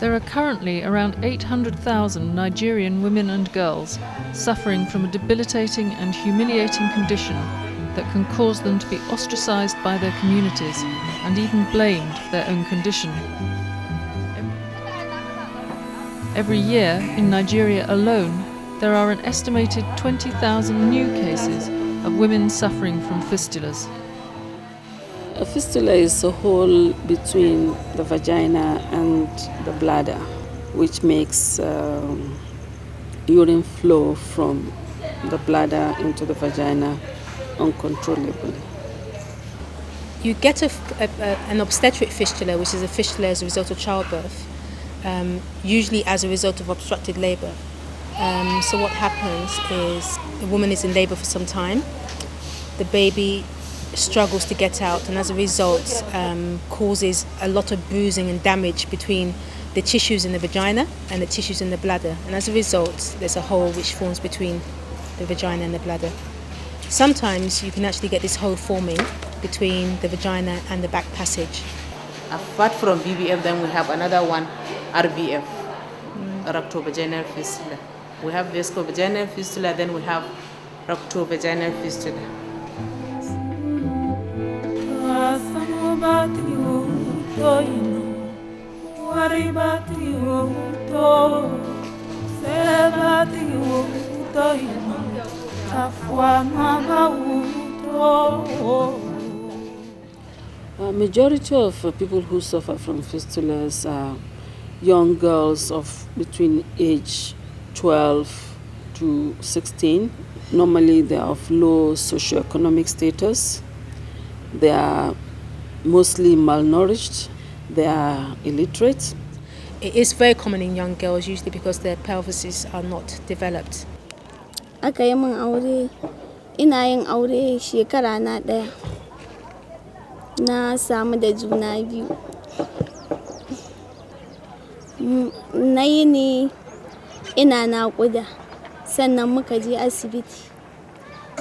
There are currently around 800,000 Nigerian women and girls suffering from a debilitating and humiliating condition that can cause them to be ostracized by their communities and even blamed for their own condition. Every year, in Nigeria alone, there are an estimated 20,000 new cases of women suffering from fistulas. A fistula is a hole between the vagina and the bladder, which makes urine flow from the bladder into the vagina uncontrollably. You get an obstetric fistula, which is a fistula as a result of childbirth, usually as a result of obstructed labour. So what happens is the woman is in labour for some time, the baby struggles to get out, and as a result causes a lot of bruising and damage between the tissues in the vagina and the tissues in the bladder, and as a result there's a hole which forms between the vagina and the bladder. Sometimes you can actually get this hole forming between the vagina and the back passage. Apart from BVF, then we have another one, RVF, rectovaginal fistula. We have viscovaginal fistula, then we have rectovaginal fistula. Majority of people who suffer from fistulas are young girls of between age 12 to 16. Normally they are of low socioeconomic status. They are mostly malnourished. They are illiterate. It is very common in young girls, usually because their pelvises are not developed. Aka yi min aure, ina yin aure shekara na ɗaya. Na samu da juna biyu. Na yi ni ina naƙuda, sannan muka je asibiti.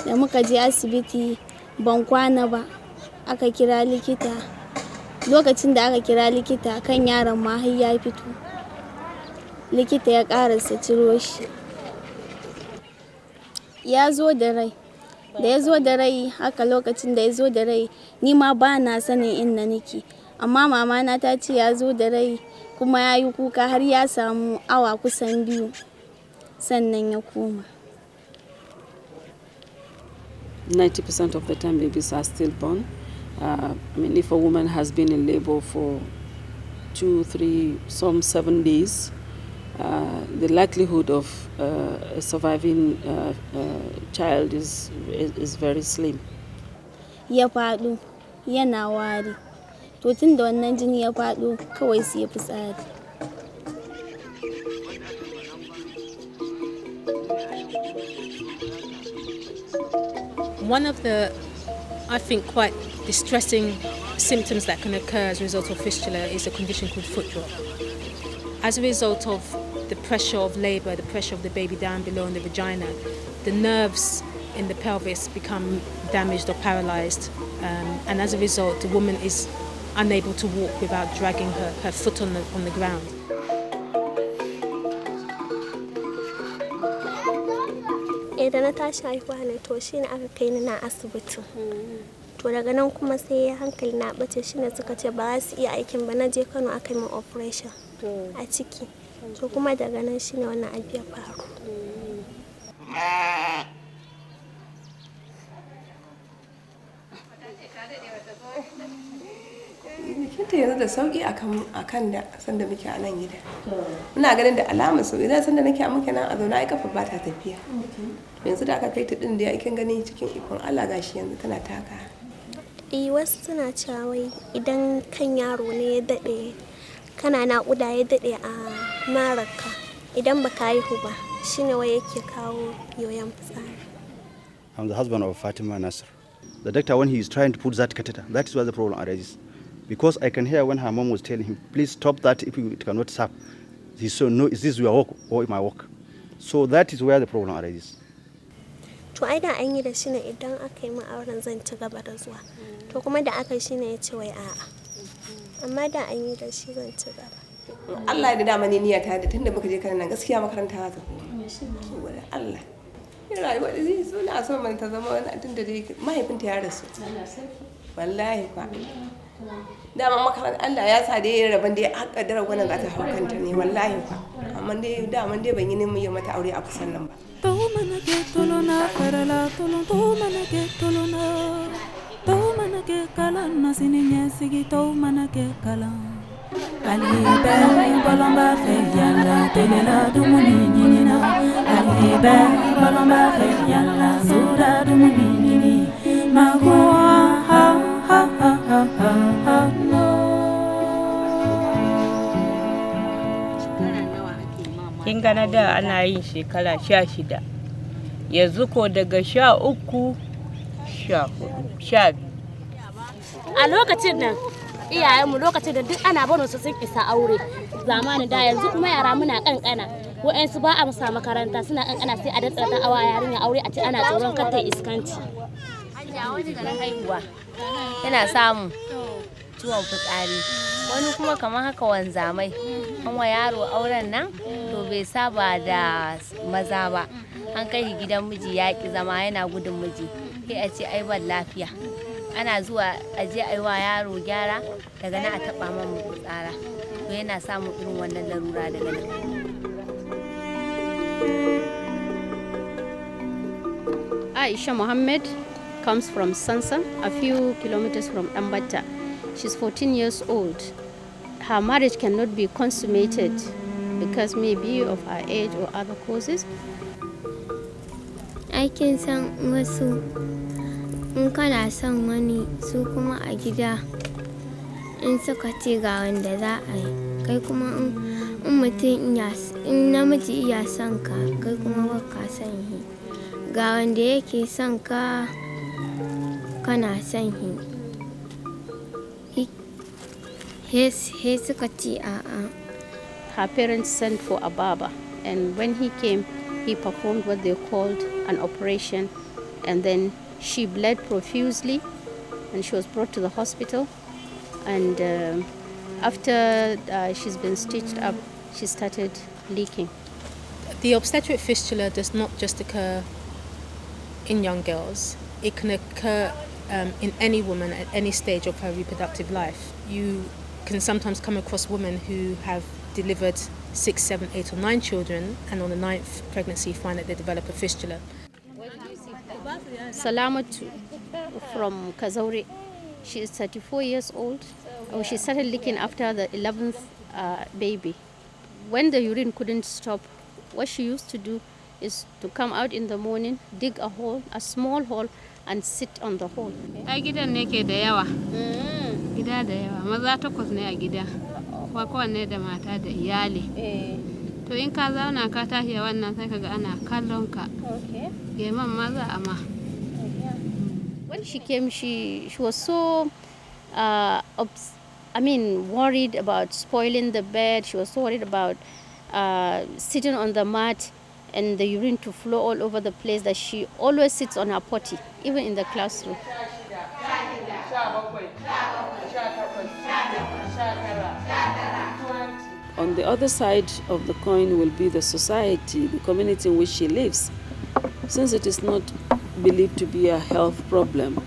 Da muka je asibiti ban kwana ba, aka kira likita. Lokacin da aka kira likita kan yaron ma har ya fito. Likita ya ƙarasa ciro shi. Ya zo da rai. Da ya zo da rai, haka lokacin da ya zo da rai, ni ma ba na sanin inda nake. Amma mama na ta ce ya zo da rai kuma ya yi kuka har ya samu awa kusan 2 sannan ya koma. 90% of the time babies are stillborn. I mean, if a woman has been in labor for 2, 3, some 7 days, the likelihood of a surviving child is very slim. Ya faɗo, yana wari. To tun da wannan jini ya faɗo, kawai sai ya fitsari. One of the, I think, quite distressing symptoms that can occur as a result of fistula is a condition called foot drop. As a result of the pressure of labour, the pressure of the baby down below in the vagina, the nerves in the pelvis become damaged or paralysed, and as a result the woman is unable to walk without dragging her foot on the ground. Da na tashi haihuwa ne to shine aka kai ni na asibiti. To daga nan kuma sai hankali na bace shine suka ce ba za su iya aikin ba, na je Kano aka yi min operation a ciki. To kuma daga nan shine wannan abu ya faru. Kinta yanzu da sauki akan da sanda muke a nan gida. Ina ganin da alamar sauki, idan sanda nake a muke nan a zauna ai kafa ba ta tafiya. Yanzu da aka kai ta din da ya kin gani cikin ikon Allah gashi yanzu tana taka. wasu suna cewa wai idan kan yaro ne ya daɗe kana naƙuda ya daɗe a mararka idan baka haihu ba shine wai yake kawo yoyon fitsari. I'm the husband of Fatima Nasser. The doctor, when he is trying to put that catheter, that is where the problem arises. Because I can hear when her mom was telling him, please stop that if it cannot stop. He said, no, is this your work or my work? So that is where the problem arises. To ai da an yi da shi ne idan aka yi ma'auren zan ci gaba da zuwa. To kuma da aka yi shi ne ya ce wai a'a. Amma da an yi da shi zan ci gaba. Allah da dama ne niyyata da tunda muka je kana gaskiya makaranta ta ko. Allah. Ina rayuwa da zai so na so man ta zama wani tunda dai mahaifinta ya rasu. Wallahi fa. Dama makaranta Allah ya sa dai rabon dai aka dara wannan za ta haukanta ne wallahi fa. Amma dai dama dai ban yi neman yi mata aure a kusan nan ba. Kin gana da ana yin shekara 16 yanzu ko daga 13 14 12. A lokacin nan iyayenmu lokacin da duk ana barin su sun isa aure zamanin da yanzu kuma yara muna kankana wa'ansu ba a musa makaranta suna kankana sai a datsa ta awa yarinya aure a ce ana tsoron kar ta iskanci. Wani garin haihuwa yana samu ciwon fitsari wani kuma kamar haka wanzamai an wa yaro auren nan to bai saba da maza ba an kai shi gidan miji ya ki zama yana gudun miji sai a ce ai ban lafiya ana zuwa a je ai wa yaro gyara daga nan a taba mamu fitsara to yana samun irin wannan larura daga nan. Aisha Mohammed comes from Sansan, a few kilometers from Ambata. She's 14 years old. Her marriage cannot be consummated because maybe of her age or other causes. Aikin san wasu in kana son wani su kuma a gida in suka ce ga wanda za a yi kai kuma in mutum in namiji iya son ka kai kuma baka son shi ga wanda yake son ka kana son shi he suka ce a'a. Her parents sent for a barber, and when he came, he performed what they called an operation, and then she bled profusely, and she was brought to the hospital. And after she's been stitched up, she started leaking. The obstetric fistula does not just occur in young girls. It can occur in any woman at any stage of her reproductive life. You can sometimes come across women who have delivered 6, 7, 8 or 9 children and on the 9th pregnancy find that they develop a fistula. Salamatu from Kazauri, she is 34 years old. She started leaking after the 11th baby. When the urine couldn't stop, what she used to do is to come out in the morning, dig a hole, a small hole, and sit on the hole. Ai gidan ne ke da yawa. Gida da yawa. Maza 8 ne a gida. Kwa kowanne da mata da iyali. To in ka zauna ka tashi wannan sai kaga ana kallon ka. Geman maza amma. When she came, she was so worried about spoiling the bed. She was so worried about sitting on the mat and the urine to flow all over the place that she always sits on her potty, even in the classroom. On the other side of the coin will be the society, the community in which she lives. Since it is not believed to be a health problem,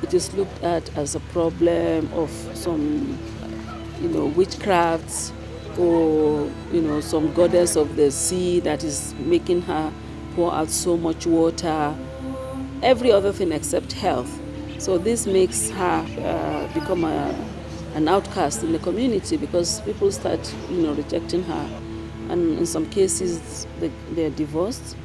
it is looked at as a problem of some, witchcrafts, or some goddess of the sea that is making her pour out so much water, every other thing except health. So this makes her become an outcast in the community because people start rejecting her, and in some cases they're divorced.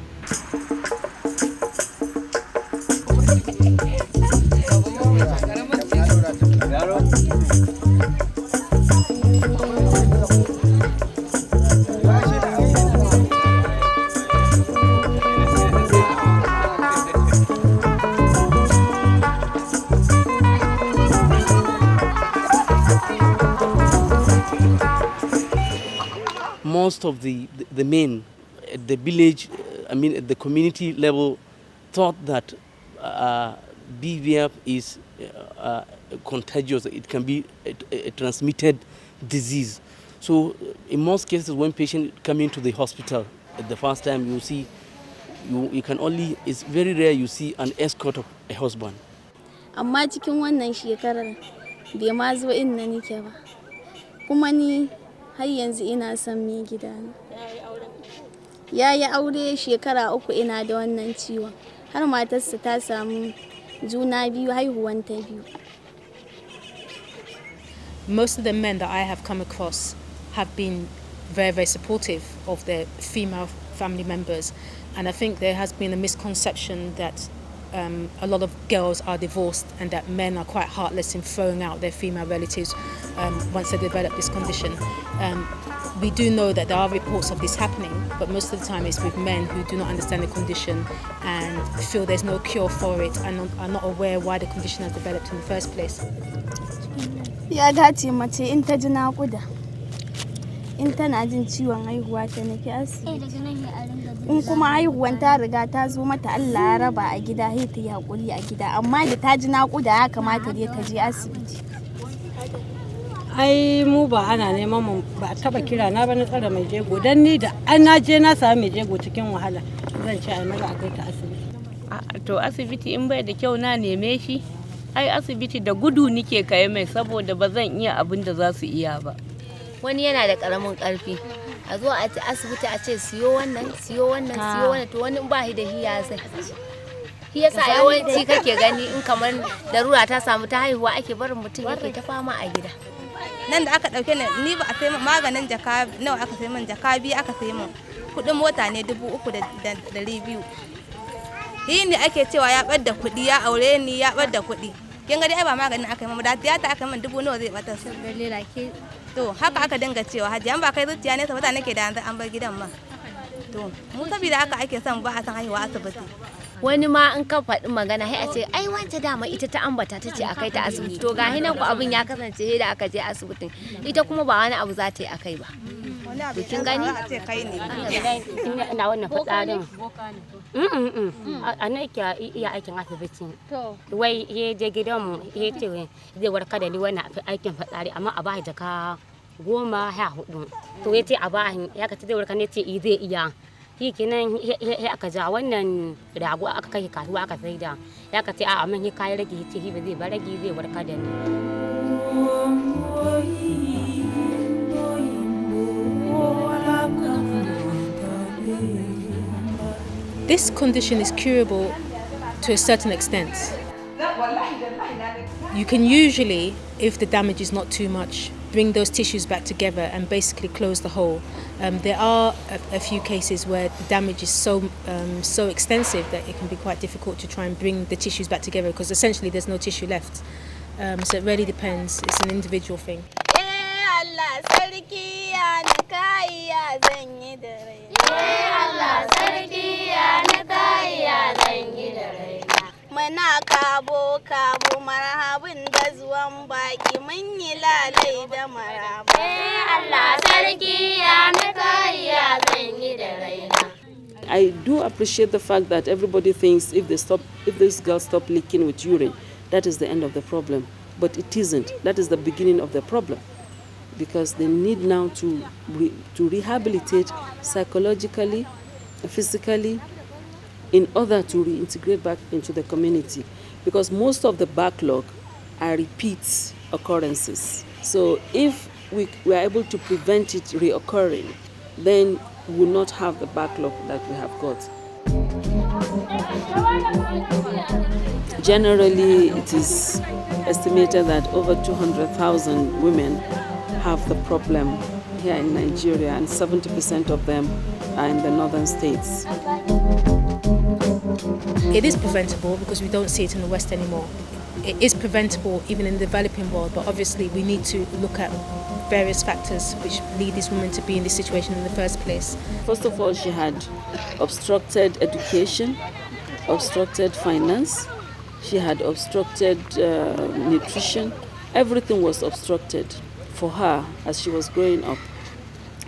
Most of the men at the village, at the community level, thought that BVF is contagious. It can be a transmitted disease. So in most cases, when patients come into the hospital at the first time, you see, you can only, it's very rare you see an escort of a husband. Amma cikin wannan shekarar bai ma zo inda nake ba. Kuma ni har yanzu ina son mai gidana. Ya yi aure shekara 3 ina da wannan ciwon. Har matarsa ta samu juna biyu, haihuwanta biyu. Most of the men that I have come across have been very, very supportive of their female family members. And I think there has been a misconception that a lot of girls are divorced and that men are quite heartless in throwing out their female relatives once they develop this condition. We do know that there are reports of this happening, but most of the time it's with men who do not understand the condition and feel there's no cure for it and are not aware why the condition has developed in the first place. Ya dace mace in ta ji naƙuda, in tana jin ciwon haihuwa ta nufi asibiti. In kuma haihuwan ta riga ta zo mata Allah ya raba a gida, sai ta yi haƙuri a gida, amma da ta ji naƙuda ya kamata dai ta je asibiti. Ai mu ba ana neman mu ba taba kira na ba na tsara mai jego dan ni da an na je na samu mai jego cikin wahala zan ce ai maza a kai ta asibiti. To asibiti in bai da kyau na neme shi, ai asibiti da gudu nike kai mai saboda ba zan iya abin da za su iya ba. Wani yana da karamin karfi a zo a asibiti a ce siyo wannan to wani ba shi da hiya sai. Shi yasa yawanci kake gani in kamar darura ta samu ta haihuwa ake barin mutum yake ta fama a gida. Nan da aka dauke ni ba a sai maganin jaka nawa aka sai min jaka biyu aka sai min kudin mota ne 3,200. Shi ne ake cewa ya bar da kudi ya aure ni ya bar da kudi. Kin ga dai ba maganin aka yi min da tiyata aka min 1,000 nawa zai bata su dalila ke to haka aka dinga cewa haji an ba kai zuciya ne saboda nake da yanzu an bar gidan ma. To mu saboda haka ake son ba a san haihuwa asibiti. Wani ma in ka faɗi magana sai a ce ai wance dama ita ta ambata ta ce a kai ta asibiti to ga hinan ku abin ya kasance sai da aka je asibitin ita kuma ba wani abu za ta yi akai ba. To kin gani ina wannan fitsarin a nan ke iya aikin asibiti wai ya je gidanmu ya ce zai warka da ni wannan aikin fitsari amma a ba jaka 14 to ya ce a ba ya ka ce zai warka ne ce zai iya shi kenan aka ja wannan rago aka kai kasuwa aka saida ya ka ce a amma shi kayan rage ce shi ba zai ba rage zai warka da ni. This condition is curable to a certain extent. You can usually, if the damage is not too much, bring those tissues back together and basically close the hole. There are a few cases where the damage is so extensive that it can be quite difficult to try and bring the tissues back together because essentially there's no tissue left. So it really depends. It's an individual thing. Muna kabo marhabin da zuwan baki mun yi lalai da maraba. Allah sarki ya naka ya zan yi da raina. I do appreciate the fact that everybody thinks if this girl stop leaking with urine, that is the end of the problem. But it isn't. That is the beginning of the problem. Because they need now to rehabilitate psychologically, physically, in order to reintegrate back into the community. Because most of the backlog are repeat occurrences. So if we are able to prevent it reoccurring, then we will not have the backlog that we have got. Generally, it is estimated that over 200,000 women have the problem here in Nigeria, and 70% of them are in the northern states. It is preventable because we don't see it in the West anymore. it is preventable even in the developing world, but obviously we need to look at various factors which lead these women to be in this situation in the first place. First of all, she had obstructed education, obstructed finance, she had obstructed nutrition. Everything was obstructed for her as she was growing up.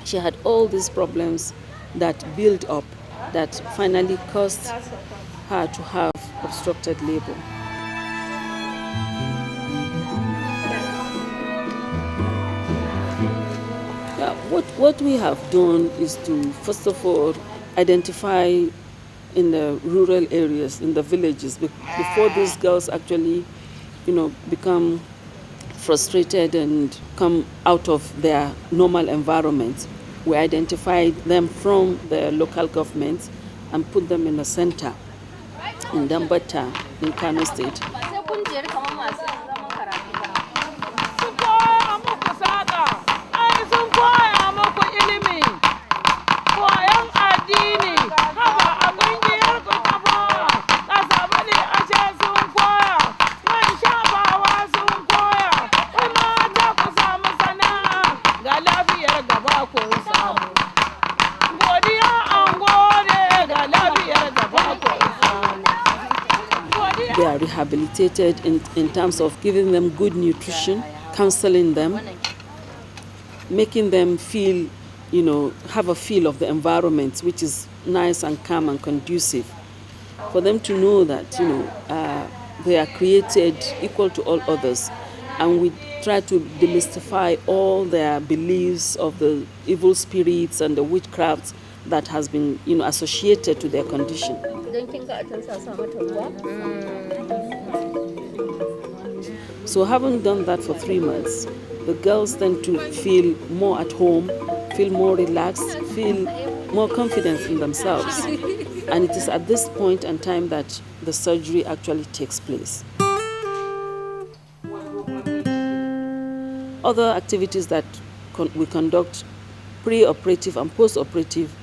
She had all these problems that built up that finally caused her to have obstructed labor. What we have done is to, first of all, identify in the rural areas, in the villages, before these girls actually, become frustrated and come out of their normal environment. We identified them from the local government and put them in a center in Dambata, in Kano State. They are rehabilitated in terms of giving them good nutrition, counseling them, making them feel, have a feel of the environment, which is nice and calm and conducive. For them to know that, they are created equal to all others. And we try to demystify all their beliefs of the evil spirits and the witchcraft that has been, associated to their condition. So having done that for 3 months, the girls tend to feel more at home, feel more relaxed, feel more confident in themselves. And it is at this point in time that the surgery actually takes place. Other activities that we conduct pre-operative and post-operative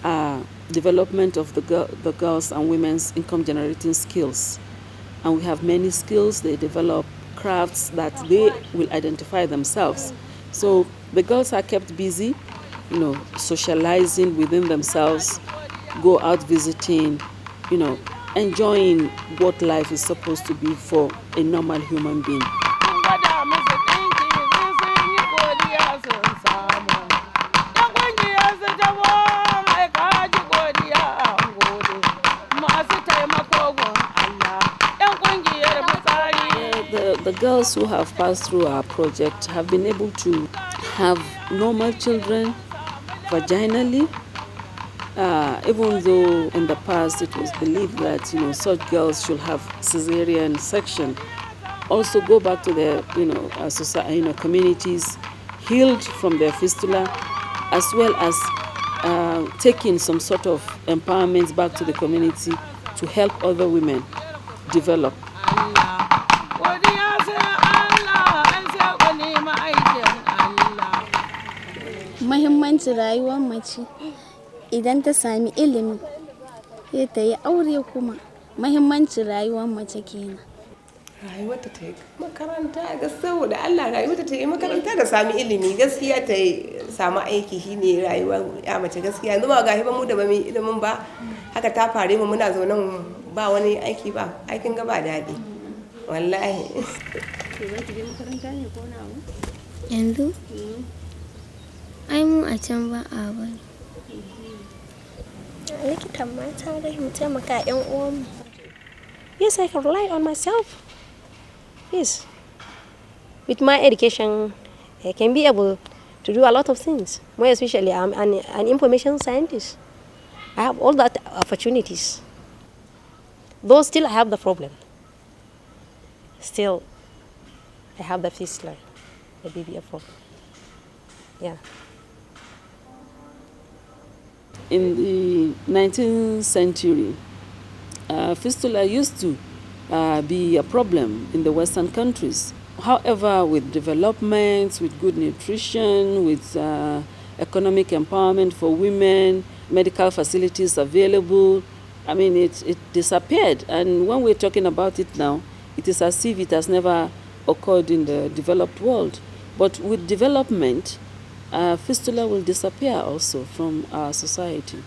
are development of the girls' and women's income-generating skills. And we have many skills. They develop crafts that they will identify themselves. So the girls are kept busy, socializing within themselves, go out visiting, enjoying what life is supposed to be for a normal human being. The girls who have passed through our project have been able to have normal children vaginally, even though in the past it was believed that such girls should have cesarean section. Also go back to their society, communities, healed from their fistula, as well as taking some sort of empowerment back to the community to help other women develop. Mahimmancin rayuwar mace idan ta sami ilimi sai ta yi aure kuma mahimmancin rayuwar mace kenan. Rayuwarta ta yi makaranta ga saboda Allah rayuwarta ta yi makaranta da sami ilimi gaskiya ta samu aiki shine rayuwar ya mace gaskiya yanzu ba gashi ba mu da ba mu ilimin ba haka ta fare mu muna zaune ba wani aiki ba aikin ga ba daɗi wallahi. Yanzu ai mu a can ba a bane. Likitan mata dai mu taimaka ƴan uwanmu. Yes, I can rely on myself. Yes. With my education, I can be able to do a lot of things. More especially, I'm an information scientist. I have all that opportunities. Though still I have the problem. Still, I have the fistula, the BBF problem. Yeah. In the 19th century, fistula used to be a problem in the Western countries. However, with developments, with good nutrition, with economic empowerment for women, medical facilities available, I mean, it disappeared. And when we're talking about it now, it is as if it has never occurred in the developed world. But with development, fistula will disappear also from our society.